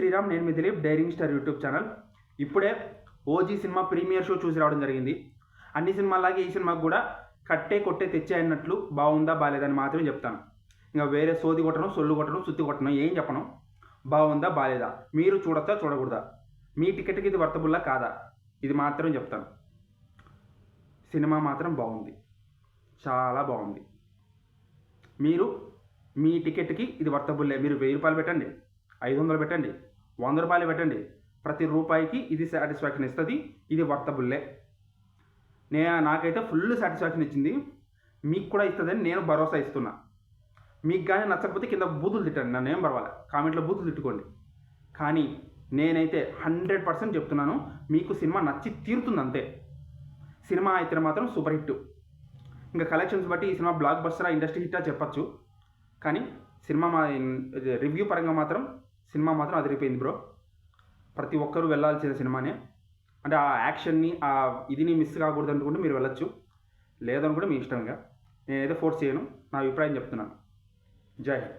శ్రీరామ్, నేను మీ Dilip, daring star YouTube channel. ఇప్పుడే ఓజీ సినిమా ప్రీమియర్ షో చూసి రావడం జరిగింది. అన్ని సినిమాలాగే ఈ సినిమాకు కూడా కట్టే కొట్టే తెచ్చే అన్నట్లు బాగుందా బాలేదని మాత్రమే చెప్తాను. ఇంకా వేరే సోది కొట్టడం, సొల్లు కొట్టడం, సుత్తి కొట్టడం ఏం చెప్పను. బాగుందా బాలేదా, మీరు చూడొచ్చా చూడకూడదా, మీ టికెట్కి ఇది వర్తబుల్లా కాదా, ఇది మాత్రం చెప్తాను. సినిమా మాత్రం బాగుంది, చాలా బాగుంది. మీరు మీ టికెట్కి ఇది వర్తబుల్లే. మీరు 1000 రూపాయలు పెట్టండి, 500 పెట్టండి, 100 రూపాయలు పెట్టండి, ప్రతి రూపాయికి ఇది సాటిస్ఫాక్షన్ ఇస్తుంది. ఇది వర్తబుల్లే. నాకైతే ఫుల్ సాటిస్ఫాక్షన్ ఇచ్చింది. మీకు కూడా ఇస్తుందని నేను భరోసా ఇస్తున్నా. మీకు కానీ నచ్చకపోతే కింద బూతులు తిట్టండి, నన్ను ఏం పర్వాలే, కామెంట్లో బూతులు తిట్టుకోండి. కానీ నేనైతే 100% చెప్తున్నాను, మీకు సినిమా నచ్చి తీరుతుంది అంతే. సినిమా అయితే మాత్రం సూపర్ హిట్. ఇంకా కలెక్షన్స్ బట్టి ఈ సినిమా బ్లాక్ బస్టరా, ఇండస్ట్రీ హిట్టా చెప్పచ్చు. కానీ సినిమా రివ్యూ పరంగా మాత్రం సినిమా మాత్రం అదిరిపోయింది బ్రో. ప్రతి ఒక్కరూ వెళ్ళాల్సిన సినిమానే. అంటే ఆ యాక్షన్ని, ఆ ఇదిని మిస్ కాకూడదు అనుకుంటే మీరు వెళ్ళొచ్చు, లేదనుకుంటే మీ ఇష్టంగా. నేనైతే ఫోర్స్ చేయను, నా అభిప్రాయం చెప్తున్నాను. జై హింద్.